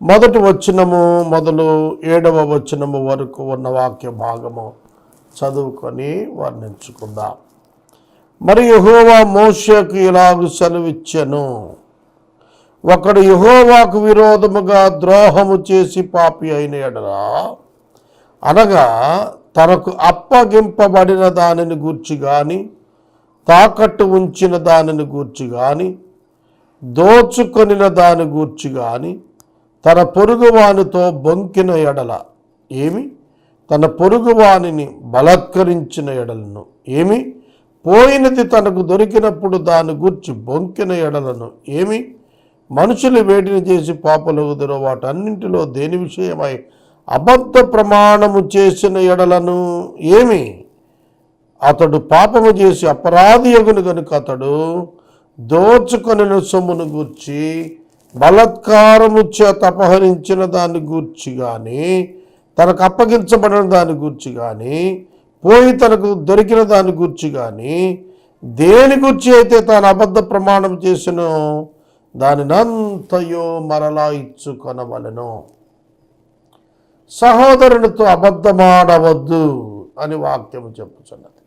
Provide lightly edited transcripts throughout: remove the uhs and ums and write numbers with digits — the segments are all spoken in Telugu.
మొదటి వచనము మొదలు 7వ వచనము వరకు ఉన్న వాక్య భాగము చదువుకొని వర్ణించుకుందాం. మరి యెహోవా మోషేకు ఇలాగు సెలవిచ్చెను, ఒకడు యెహోవాకు విరోధముగా ద్రోహము చేసి పాపి అయిన యెడల, అనగా తనకు అప్పగింపబడిన దానిని గూర్చి గాని, తాకట్టు ఉంచిన దానిని గూర్చి గాని, దోచుకొనిన దాని గూర్చి గాని తన పొరుగువానితో బొంకిన ఎడల ఏమి, తన పొరుగువానిని బలత్కరించిన ఎడలను ఏమి, పోయినది తనకు దొరికినప్పుడు దాని గూర్చి బొంకిన ఎడలను ఏమి, మనుషులు వేడిని చేసి పాపలగుదురో వాటన్నింటిలో దేని విషయమై అబద్ధ ప్రమాణము చేసిన ఎడలను ఏమి, అతడు పాపము చేసి అపరాధి యగును గనుక అతడు దోచుకొనిన సొమ్మును గూర్చి, బలత్కారము చేత అపహరించిన దాన్ని గూర్చి కానీ, తనకు అప్పగించబడిన దాని గూర్చి కానీ, పోయి తనకు దొరికిన దాని గూర్చి కానీ, దేని గూర్చి అయితే తాను అబద్ధ ప్రమాణం చేసినో దానినంతయో మరలా ఇచ్చుకొనవలెను. సహోదరునితో అబద్ధమాడవద్దు అని వాక్యము చెప్పుచున్నది.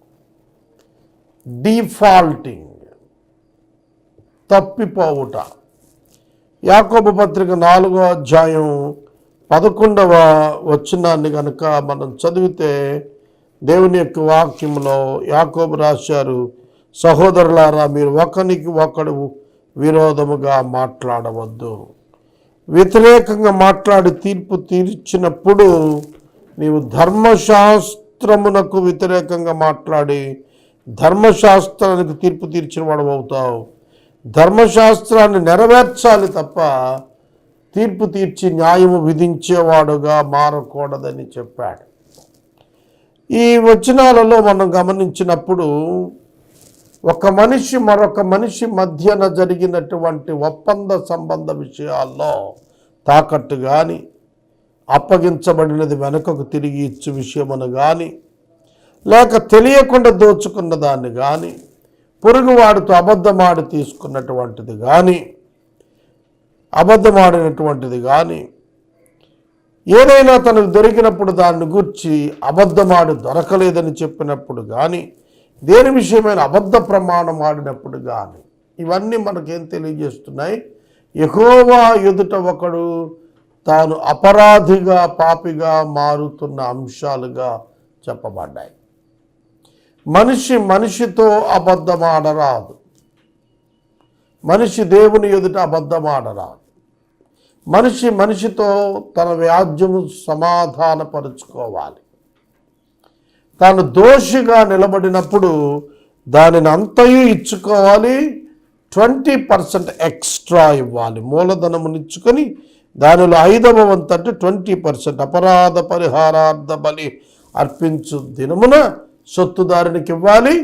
డిఫాల్టింగ్, తప్పిపోవుట. యాకోబు పత్రిక 4వ అధ్యాయం 11వ వచనాన్ని కనుక మనం చదివితే దేవుని యొక్క వాక్యంలో యాకోబు రాశారు, సహోదరులారా, మీరు ఒకరికి ఒకడు విరోధముగా మాట్లాడవద్దు. వ్యతిరేకంగా మాట్లాడి తీర్పు తీర్చినప్పుడు నీవు ధర్మశాస్త్రమునకు వ్యతిరేకంగా మాట్లాడి ధర్మశాస్త్రానికి తీర్పు తీర్చిన వాడు అవుతావు. ధర్మశాస్త్రాన్ని నెరవేర్చాలి తప్ప తీర్పు తీర్చి న్యాయము విధించేవాడుగా మారకూడదని చెప్పాడు. ఈ వచనాలలో మనం గమనించినప్పుడు ఒక మనిషి మరొక మనిషి మధ్యన జరిగినటువంటి ఒప్పంద సంబంధ విషయాల్లో తాకట్టు కానీ, అప్పగించబడినది వెనుకకు తిరిగి ఇచ్చు విషయమును కానీ, లేక తెలియకుండా దోచుకున్న దాన్ని కానీ, పొరుగువాడితో అబద్ధమాడి తీసుకున్నటువంటిది కానీ, అబద్ధమాడినటువంటిది కానీ, ఏదైనా తనకు దొరికినప్పుడు దాన్ని గూర్చి అబద్ధమాడి దొరకలేదని చెప్పినప్పుడు కానీ, దేని విషయమైన అబద్ధ ప్రమాణం ఆడినప్పుడు కానీ, ఇవన్నీ మనకేం తెలియజేస్తున్నాయి? యెహోవా ఎదుట ఒకడు తాను అపరాధిగా, పాపిగా మారుతున్న అంశాలుగా చెప్పబడ్డాయి. మనిషి మనిషితో అబద్ధమాడరాదు. మనిషి దేవుని ఎదుట అబద్ధమాడరాదు. మనిషి మనిషితో తన వ్యాజ్యము సమాధానపరుచుకోవాలి. తాను దోషిగా నిలబడినప్పుడు దానిని అంతయు ఇచ్చుకోవాలి. 20% ఎక్స్ట్రా ఇవ్వాలి. మూలధనమునిచ్చుకొని దానిలో 5వ వంతు అంటే 20% అపరాధ పరిహారార్థ బలి అర్పించు దినమున సొత్తుదారునికి ఇవ్వాలి.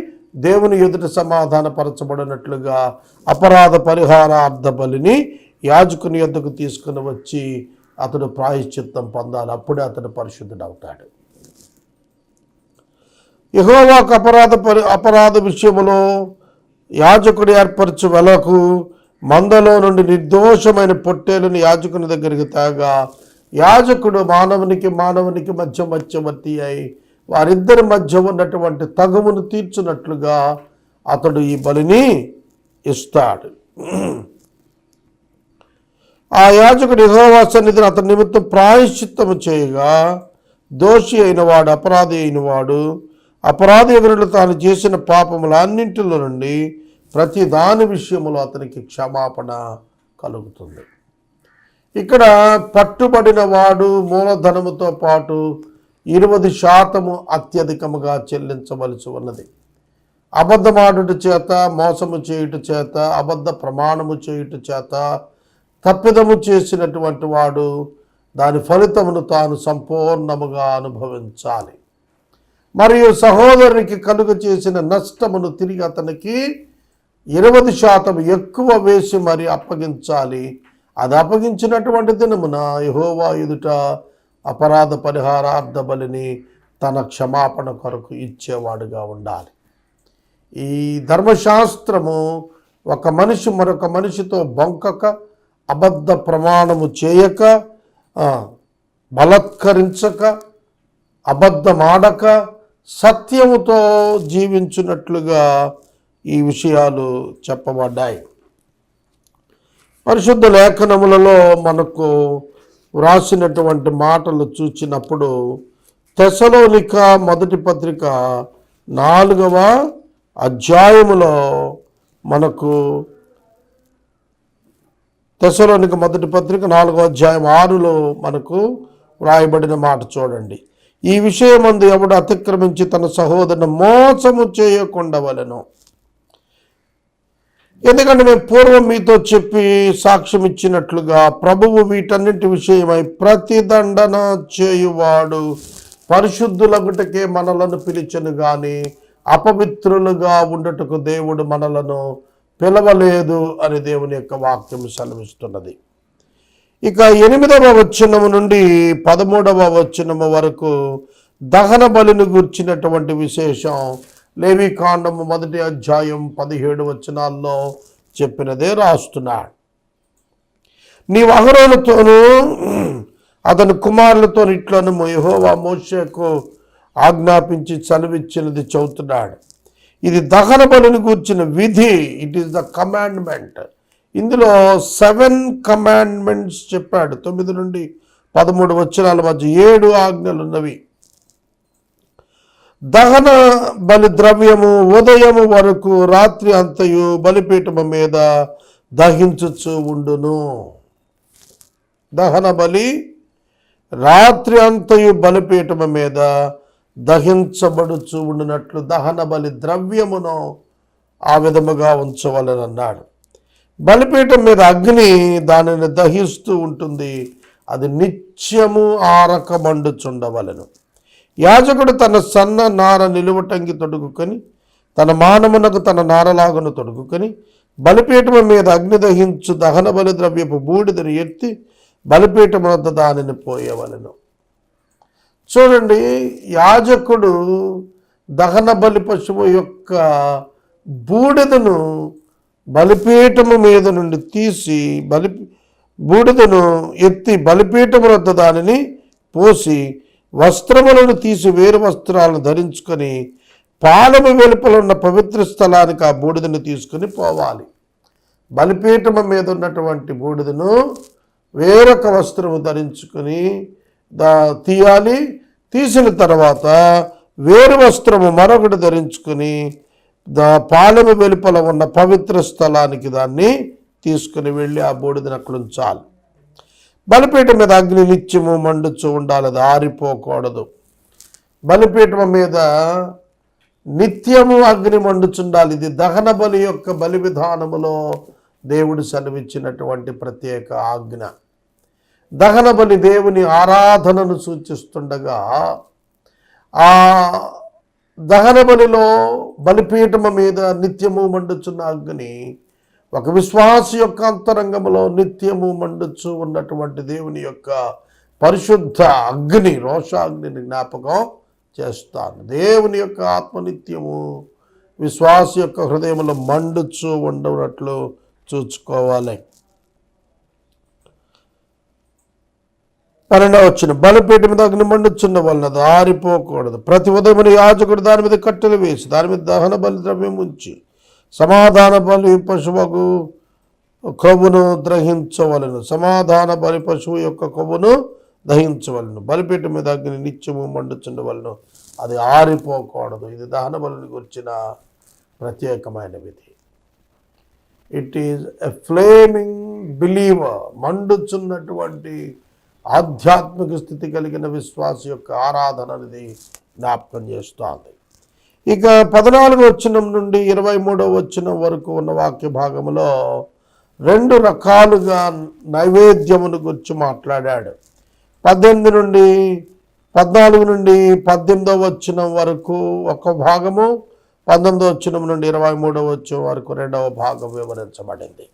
దేవుని ఎదుట సమాధానపరచబడినట్లుగా అపరాధ పరిహారార్థ బలిని యాజకుని యొద్దకు తీసుకుని వచ్చి అతడు ప్రాయశ్చిత్తం పొందాలి. అప్పుడే అతడు పరిశుద్ధుడు అవుతాడు. యెహోవాకు అపరాధ విషయములో యాజకుడు ఏర్పరచు వెలకు మందలో నుండి నిర్దోషమైన పొట్టేలను యాజకుని దగ్గరికి తేగా, యాజకుడు మానవునికి మధ్యవర్తి అయి వారిద్దరి మధ్య ఉన్నటువంటి తగుమును తీర్చున్నట్లుగా అతడు ఈ బలిని ఇస్తాడు. ఆ యాజకుడు యెహోవా సన్నిధిని అతని నిమిత్తం ప్రాయశ్చిత్తము చేయగా, దోషి అయినవాడు, అపరాధి అయినవాడు, అపరాధి ఎదురులు తాను చేసిన పాపములన్నింటిలో నుండి ప్రతి దాని విషయములో అతనికి క్షమాపణ కలుగుతుంది. ఇక్కడ పట్టుబడిన వాడు మూలధనముతో పాటు 20% అత్యధికముగా చెల్లించవలసి ఉన్నది. అబద్ధమాడుట చేత, మోసము చేయుట చేత, అబద్ధ ప్రమాణము చేయుట చేత తప్పిదము చేసినటువంటి వాడు దాని ఫలితమును తాను సంపూర్ణముగా అనుభవించాలి. మరియు సహోదరునికి కలుగ చేసిన నష్టమును తిరిగి అతనికి 20% ఎక్కువ వేసి మరి అప్పగించాలి. అది అప్పగించినటువంటి దినమున యెహోవా ఎదుట అపరాధ పరిహారార్థ బలిని తన క్షమాపణ కొరకు ఇచ్చేవాడుగా ఉండాలి. ఈ ధర్మశాస్త్రము ఒక మనిషి మరొక మనిషితో బొంకక, అబద్ధ ప్రమాణము చేయక, బలత్కరించక, అబద్ధమాడక, సత్యముతో జీవించినట్లుగా ఈ విషయాలు చెప్పబడ్డాయి. పరిశుద్ధ లేఖనములలో మనకు వ్రాసినటువంటి మాటలు చూచినప్పుడు తెసలోనిక మొదటి పత్రిక 4వ అధ్యాయములో మనకు తెసలోనిక మొదటి పత్రిక 4వ అధ్యాయం 6లో మనకు వ్రాయబడిన మాట చూడండి. ఈ విషయమందు ఎవడు అతిక్రమించి తన సహోదరుని మోసము చేయకుండవలెను. ఎందుకంటే మేము పూర్వం మీతో చెప్పి సాక్ష్యం ఇచ్చినట్లుగా ప్రభువు వీటన్నిటి విషయమై ప్రతిదండన చేయువాడు పరిశుద్ధులగుటకే మనలను పిలిచెను గాని అపవిత్రులుగా ఉండటకు దేవుడు మనలను పిలవలేదు అని దేవుని యొక్క వాక్యం సెలవిస్తున్నది. ఇక 8వ వచనము నుండి 13వ వచనము వరకు దహన బలిని గుర్చినటువంటి విశేషం లేవీకాండము మొదటి అధ్యాయం 17 వచనాల్లో చెప్పినదే రాస్తున్నాడు. నీవు అహరోనుతోనూ అతని కుమారులతో ఇట్లను యెహోవా మోషేకు ఆజ్ఞాపించి చదివిచ్చినది చదువుతున్నాడు. ఇది దహన బలిని గూర్చిన విధి. It is the commandment. ఇందులో 7 కమాండ్మెంట్స్ చెప్పాడు. 9 నుండి 13 వచనాల మధ్య 7 ఆజ్ఞలు ఉన్నవి. దహన బలి ద్రవ్యము ఉదయము వరకు రాత్రి అంతయు బలిపీఠము మీద దహించుచు ఉండును. దహన బలి రాత్రి అంతయు బలిపీఠము మీద దహించబడుచు ఉండినట్లు దహన బలి ద్రవ్యమును ఆ విధముగా ఉంచవలనన్నాడు. బలిపీఠం మీద అగ్ని దానిని దహిస్తూ ఉంటుంది. అది నిత్యము ఆరక మండుచుండవలెను. యాజకుడు తన సన్న నార నిలువటంగి తొడుగుకొని తన మానమునకు తన నారలాగును తొడుగుకొని బలిపీఠము మీద అగ్ని దహించు దహన బలి ద్రవ్యపు బూడిదను ఎత్తి బలిపీఠం వద్ద దానిని పోయేవలెను. చూడండి, యాజకుడు దహన బలి పశువు యొక్క బూడిదను బలిపీఠము మీద నుండి తీసి బూడిదను ఎత్తి బలిపీఠము వద్ద దానిని పోసి వస్త్రములను తీసి వేరు వస్త్రాలను ధరించుకొని పాలము వెలుపల ఉన్న పవిత్ర స్థలానికి ఆ బూడిదను తీసుకుని పోవాలి. బలిపీఠము మీద ఉన్నటువంటి బూడిదను వేరొక వస్త్రము ధరించుకొని తీయాలి. తీసిన తర్వాత వేరు వస్త్రము మరొకటి ధరించుకొని పాలెము వెలుపల ఉన్న పవిత్ర స్థలానికి దాన్ని తీసుకుని వెళ్ళి ఆ బూడిదని అక్కడ ఉంచాలి. బలిపీఠం మీద అగ్ని నిత్యము మండుచు ఉండాలి, అది ఆరిపోకూడదు. బలిపీఠం మీద నిత్యము అగ్ని మండుచుండాలి. ఇది దహన బలి యొక్క బలి విధానములో దేవుడు సెలవిచ్చినటువంటి ప్రత్యేక ఆజ్ఞ. దహన బలి దేవుని ఆరాధనను సూచిస్తుండగా ఆ దహన బలిలో బలిపీఠము మీద నిత్యము మండుచున్న అగ్ని ఒక విశ్వాస యొక్క అంతరంగంలో నిత్యము మండుచు ఉన్నటువంటి దేవుని యొక్క పరిశుద్ధ అగ్ని, రోషాగ్నిని జ్ఞాపకం చేస్తాను. దేవుని యొక్క ఆత్మనిత్యము విశ్వాస యొక్క హృదయంలో మండుచు ఉండనట్లు చూసుకోవాలి. 12వ వచనం బలిపీఠం మీద అగ్ని మండుచున్న వలన అది ఆరిపోకూడదు. ప్రతి ఉదయం యాజకుడు దాని మీద కట్టెలు వేసి దాని మీద దహన బలి ద్రవ్యం ఉంచి సమాధాన బలి పశువుకు కొవ్వును దహించవలను. సమాధాన బలి పశువు యొక్క కొవ్వును దహించవలను. బలిపీఠం మీద అగ్ని నిత్యము మండుచుండవలను, అది ఆరిపోకూడదు. ఇది దహన బలిని గురించిన ప్రత్యేకమైన విధి. It is a flaming believer, మండుచున్నటువంటి ఆధ్యాత్మిక స్థితి కలిగిన విశ్వాస యొక్క ఆరాధన అనేది జ్ఞాపకం చేస్తుంది. ఇక 14వ వచనం నుండి 23వ వచనం వరకు ఉన్న వాక్య భాగంలో 2 రకాలుగా నైవేద్యమును గురించి మాట్లాడాడు. 14 నుండి 18వ వచనం వరకు ఒక భాగము, 19వ వచనం నుండి 23వ వచనం వరకు 2వ భాగం వివరించబడింది.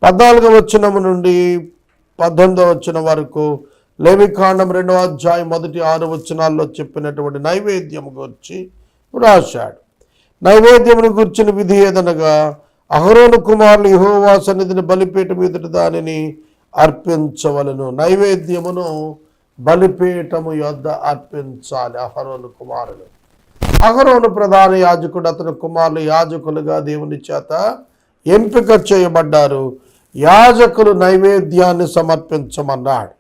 14వ వచనం నుండి 18వ వచనం వరకు లేవికాండం 2వ అధ్యాయం మొదటి 6 వచనాల్లో చెప్పినటువంటి నైవేద్యం గురించి రాశాడు. నైవేద్యమును గుర్చిన విధి ఏదనగా అహరోను కుమారులు యెహోవా సన్నిధిని బలిపీఠం ఎదుట దానిని అర్పించవలను. నైవేద్యమును బలిపీఠము యొద్ద అర్పించాలి. అహరోను ప్రధాన యాజకుడు, అతని కుమారులు యాజకులుగా దేవుని చేత ఎంపిక చేయబడ్డారు. యాజకులు నైవేద్యాన్ని సమర్పించమన్నాడు.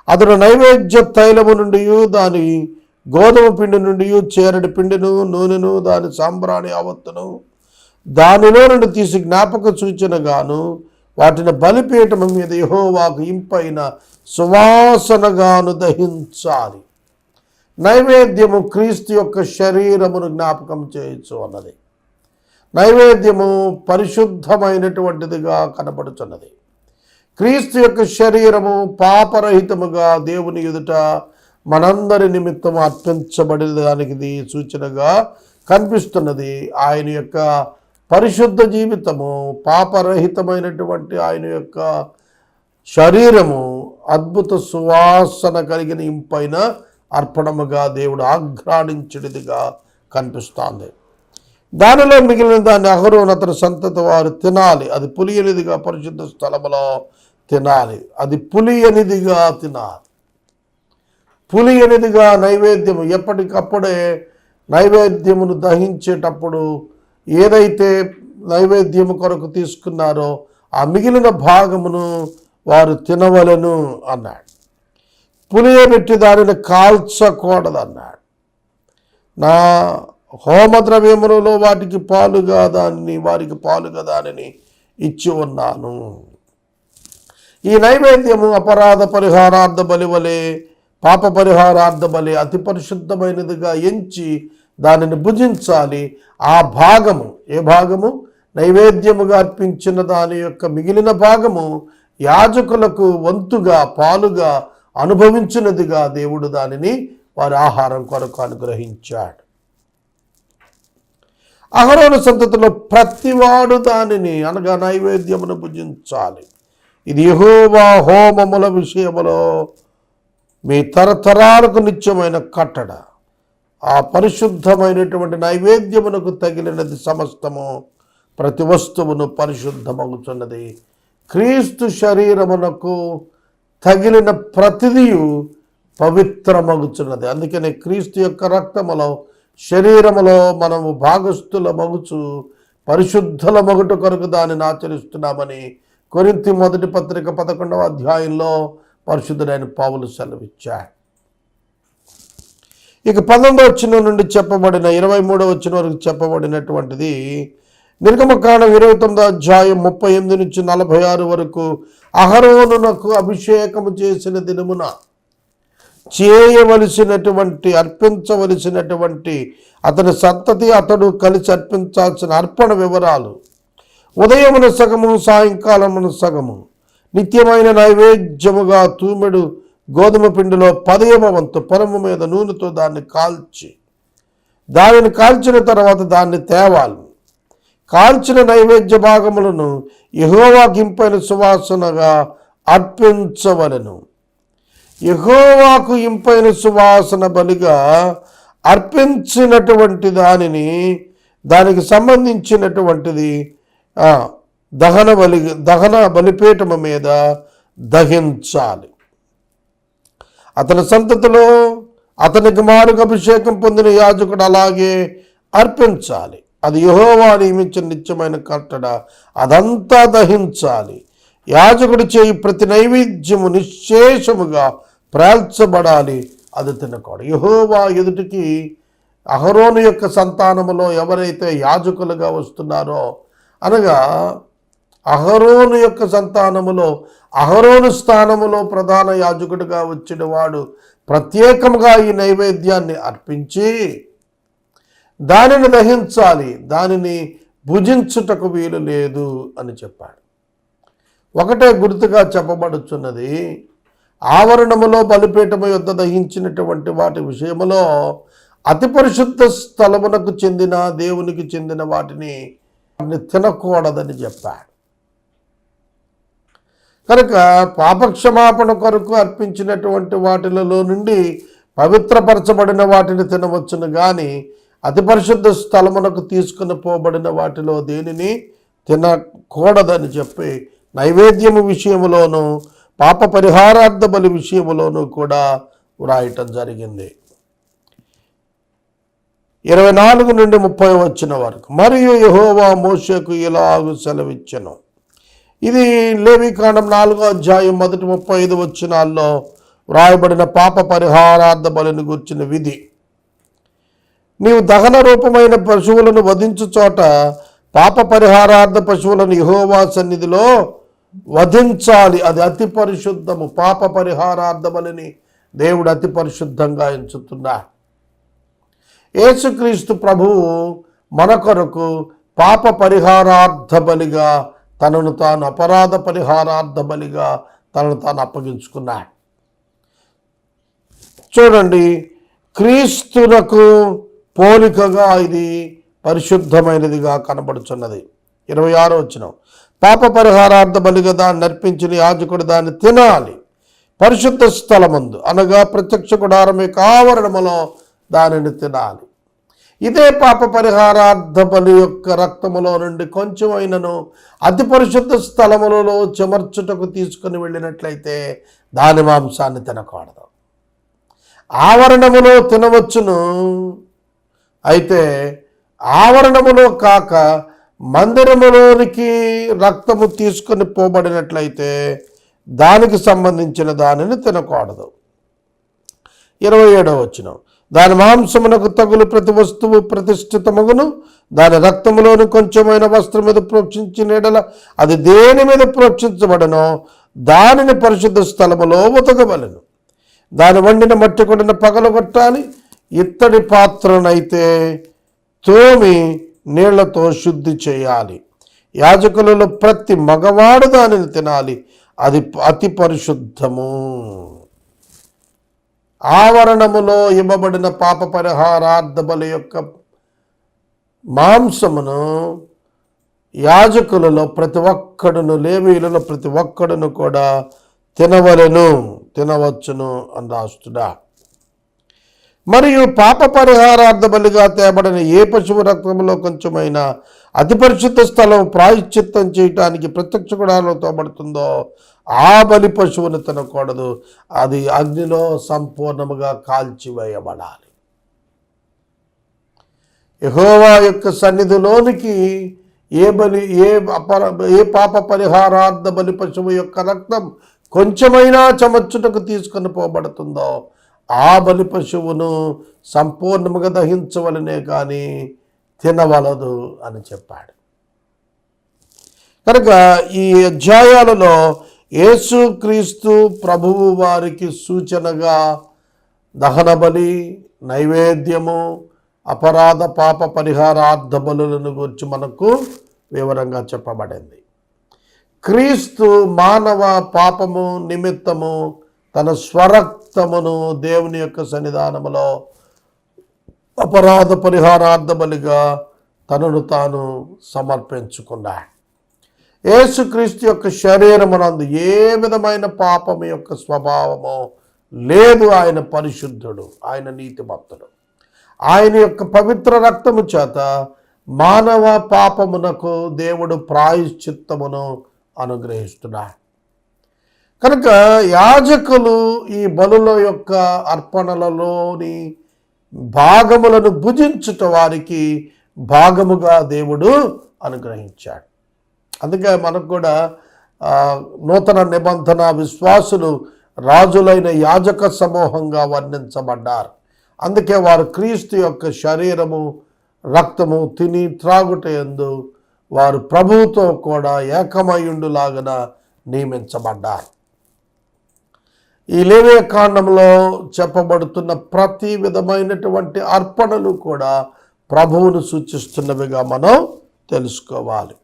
అతడు నైవేద్య తైలము నుండి, దాని గోధుమ పిండి నుండి చేరడి పిండిను, నూనెను, దాని సాంబ్రాణి ఆవత్తును దానిలో నుండి తీసి జ్ఞాపక సూచనగాను వాటిని బలిపీఠము మీద యెహోవాకు ఇంపైన సువాసనగాను దహించాలి. నైవేద్యము క్రీస్తు యొక్క శరీరమును జ్ఞాపకం చేయొచ్చు అన్నది. నైవేద్యము పరిశుద్ధమైనటువంటిదిగా కనబడుచున్నది. క్రీస్తు యొక్క శరీరము పాపరహితముగా దేవుని ఎదుట మనందరి నిమిత్తం అర్పించబడిన దానికి ఇది సూచనగా కనిపిస్తున్నది. ఆయన యొక్క పరిశుద్ధ జీవితము, పాపరహితమైనటువంటి ఆయన యొక్క శరీరము అద్భుత సువాసన కలిగిన ఇంపైన అర్పణముగా దేవుడు ఆఘ్రాణించడిదిగా కనిపిస్తోంది. దానిలో మిగిలిన దాన్ని అహరోను అతని సంతతి వారు తినాలి. అది పులియనిదిగా పరిశుద్ధ స్థలములో తినాలి. అది పులియనిదిగా తినాలి. పులియనిదిగా నైవేద్యము ఎప్పటికప్పుడే నైవేద్యమును దహించేటప్పుడు ఏదైతే నైవేద్యము కొరకు తీసుకున్నారో ఆ మిగిలిన భాగమును వారు తినవలను అన్నాడు. పులియబెట్టి దానిని కాల్చకూడదన్నాడు. నా హోమద్రవ్యములలో వారికి పాలుగా దానిని ఇచ్చి ఉన్నాను. ఈ నైవేద్యము అపరాధ పరిహారార్థ బలి వలె, పాప పరిహారార్థ బలి అతి పరిశుద్ధమైనదిగా ఎంచి దానిని భుజించాలి. ఆ భాగము, ఏ భాగము? నైవేద్యముగా అర్పించిన దాని యొక్క మిగిలిన భాగము యాజకులకు వంతుగా, పాలుగా అనుభవించినదిగా దేవుడు దానిని వారి ఆహారం కొరకు అనుగ్రహించాడు. అహరోను సంతతిలో ప్రతివాడు దానిని అనగా నైవేద్యమును భుజించాలి. ఇది యెహోవా హోమముల విషయములో మీ తరతరాలకు నిత్యమైన కట్టడ. ఆ పరిశుద్ధమైనటువంటి నైవేద్యమునకు తగిలినది సమస్తము, ప్రతి వస్తువును పరిశుద్ధమగుచున్నది. క్రీస్తు శరీరమునకు తగిలిన ప్రతిదియు పవిత్రమగుచున్నది. అందుకనే క్రీస్తు యొక్క రక్తములో, శరీరములో మనము భాగస్థుల మగుచు పరిశుద్ధుల మగుట కొరకు దానిని ఆచరిస్తున్నామని కొరింథీ మొదటి పత్రిక 11వ అధ్యాయంలో పరిశుద్ధుడైన పౌలు సెలవిచ్చాడు. ఇక 19వ వచనం నుండి చెప్పబడిన 23వ వచనం వరకు చెప్పబడినటువంటిది నిర్గమకాండం 29వ అధ్యాయం 38 నుంచి 46 వరకు. అహరోనునకు అభిషేకము చేసిన దినమున చేయవలసినటువంటి, అర్పించవలసినటువంటి అతని సంతతి అతడు కలిసి అర్పించాల్సిన అర్పణ వివరాలు: ఉదయమున సగము, సాయంకాలమున సగము. నిత్యమైన నైవేద్యముగా తూమెడు గోధుమ పిండిలో 10వ వంతు పొలము మీద నూనెతో దానిని కాల్చిన తర్వాత దాన్ని తేవాలి. కాల్చిన నైవేద్య భాగములను యెహోవాకు ఇంపైన సువాసనగా అర్పించవలెను. యెహోవాకు ఇంపైన సువాసన బలిగా అర్పించినటువంటి దానికి సంబంధించినటువంటిది దహన బలిపీఠము మీద దహించాలి. అతని సంతతిలో అతనికి మారుగా అభిషేకం పొందిన యాజకుడు అలాగే అర్పించాలి. అది యెహోవా నియమించిన నిత్యమైన కట్టడ. అదంతా దహించాలి. యాజకుడు చేయి ప్రతి నైవేద్యము నిశ్శేషముగా ప్రాల్చబడాలి, అది తినకూడదు. యెహోవా ఎదుటికి అహరోను యొక్క సంతానములో ఎవరైతే యాజకులుగా వస్తున్నారో, అనగా అహరోను యొక్క సంతానములో అహరోను స్థానములో ప్రధాన యాజకుడిగా వచ్చిన వాడు ప్రత్యేకంగా ఈ నైవేద్యాన్ని అర్పించి దానిని దహించాలి. దానిని భుజించుటకు వీలు లేదు అని చెప్పాడు. ఒకటే గుర్తుగా చెప్పబడుచున్నది, ఆవరణములో బలిపీఠము యొద్ద దహించినటువంటి వాటి విషయములో అతి పరిశుద్ధ స్థలమునకు చెందిన, దేవునికి చెందిన వాటిని తినకూడదని చెప్పాడు. కనుక పాపక్షమాపణ కొరకు అర్పించినటువంటి వాటిలలో నుండి పవిత్రపరచబడిన వాటిని తినవచ్చును, కానీ అతి పరిశుద్ధ స్థలమునకు తీసుకుని పోబడిన వాటిలో దేనిని తినకూడదని చెప్పి నైవేద్యము విషయములోను పాప పరిహారార్థ బలి విషయంలోనూ కూడా వ్రాయటం జరిగింది. 24 నుండి 30 వచ్చిన వరకు. మరియు యెహోవా మోషేకు ఇలాగు సెలవిచ్చెను. ఇది లేవీకాండం 4వ అధ్యాయం మొదటి 35 వచనాల్లో వ్రాయబడిన పాప పరిహారార్థ బలిని గుర్చిన విధి. నీవు దహన రూపమైన పశువులను వధించు చోట పాప పరిహారార్థ పశువులను యెహోవా సన్నిధిలో వధించాలి. అది అతి పరిశుద్ధము. పాప పరిహారార్థ బలిని దేవుడు అతి పరిశుద్ధంగా ఎంచుతున్నాడు. యేసుక్రీస్తు ప్రభువు మన కొరకు పాప పరిహారార్థ బలిగా తనను తాను, అపరాధ పరిహారార్థ బలిగా తనను తాను అప్పగించుకున్నాడు. చూడండి, క్రీస్తునకు పోలికగా ఇది పరిశుద్ధమైనదిగా కనబడుచున్నది. 26 వచనం. పాప పరిహారార్థ బలిగా దాన్ని నర్పించిన యాజకుడు దాన్ని తినాలి. పరిశుద్ధ స్థలమందు అనగా ప్రత్యక్ష గుడారం యొక్క ఆవరణములో దానిని తినాలి. ఇదే పాప పరిహారార్థ బలి యొక్క రక్తములో నుండి కొంచెమైనను అతి పరిశుద్ధ స్థలములలో చెమర్చుటకు తీసుకుని వెళ్ళినట్లయితే దాని మాంసాన్ని తినకూడదు. ఆవరణములో తినవచ్చును, అయితే ఆవరణములో కాక మందిరములోనికి రక్తము తీసుకొని పోబడినట్లయితే దానికి సంబంధించిన దానిని తినకూడదు. 27వ వచనం. దాని మాంసమునకు తగులు ప్రతి వస్తువు ప్రతిష్ఠితమగును. దాని రక్తములోని కొంచెమైన వస్త్రం మీద ప్రోక్షించిన ఎడల అది దేని మీద ప్రోక్షించబడనో దానిని పరిశుద్ధ స్థలములో ఉతకవలెను. దాని వండిన మట్టి కొండను పగలగొట్టాలి. ఇత్తడి పాత్రనైతే తోమి నీళ్లతో శుద్ధి చేయాలి. యాజకులలో ప్రతి మగవాడు దానిని తినాలి. అది అతి పరిశుద్ధము. ఆవరణములో ఇవ్వబడిన పాప పరిహారార్థ బలి యొక్క మాంసమును యాజకులలో ప్రతి ఒక్కడును, లేవీయులలో ప్రతి ఒక్కడును కూడా తినవలెను, తినవచ్చును అని రాస్తున్నా. మరియు పాప పరిహారార్థ బలిగా తేబడిన ఏ పశువు రక్తంలో కొంచెమైన అతి పరిశుద్ధ స్థలం ప్రాయశ్చిత్తం చేయటానికి ప్రత్యక్ష గుడారంలో తోబడుతుందో ఆ బలి పశువును తినకూడదు. అది అగ్నిలో సంపూర్ణముగా కాల్చివేయబడాలి. యెహోవా యొక్క సన్నిధిలోనికి ఏ పాప పరిహారార్థ బలి పశువు యొక్క రక్తం కొంచెమైనా చెమర్చుటకు తీసుకొని పోబడుతుందో ఆ బలి పశువును సంపూర్ణముగా దహించవలనే కానీ తినవలదు అని చెప్పాడు. కనుక ఈ అధ్యాయాలలో యేసుక్రీస్తు ప్రభువు వారికి సూచనగా దహన బలి, నైవేద్యము, అపరాధ పాప పరిహారార్థ బలులను గురించి మనకు వివరంగా చెప్పబడింది. క్రీస్తు మానవ పాపము నిమిత్తము తన స్వరక్తమును దేవుని యొక్క సన్నిధానములో అపరాధ పరిహారార్థ బలిగా తనను తాను సమర్పించుకున్నాడు. యేసుక్రీస్తు యొక్క శరీరమునందు ఏ విధమైన పాపము యొక్క స్వభావము లేదు. ఆయన పరిశుద్ధుడు, ఆయన నీతిమంతుడు. ఆయన యొక్క పవిత్ర రక్తము చేత మానవ పాపమునకు దేవుడు ప్రాయశ్చిత్తమును అనుగ్రహిస్తున్నాడు. కనుక యాజకులు ఈ బలుల యొక్క అర్పణలలోని భాగములను భుజించుట వారికి భాగముగా దేవుడు అనుగ్రహించాడు. అందుకే మనకు కూడా నూతన నిబంధన విశ్వాసులు రాజులైన యాజక సమూహంగా వర్ణించబడ్డారు. అందుకే వారు క్రీస్తు యొక్క శరీరము రక్తము తిని త్రాగుట యందు వారు ప్రభువుతో కూడా ఏకమయుండులాగన నియమించబడ్డారు. ఈ లేవియ కాండంలో చెప్పబడుతున్న ప్రతి విధమైనటువంటి అర్పణలు కూడా ప్రభువును సూచిస్తున్నవిగా మనం తెలుసుకోవాలి.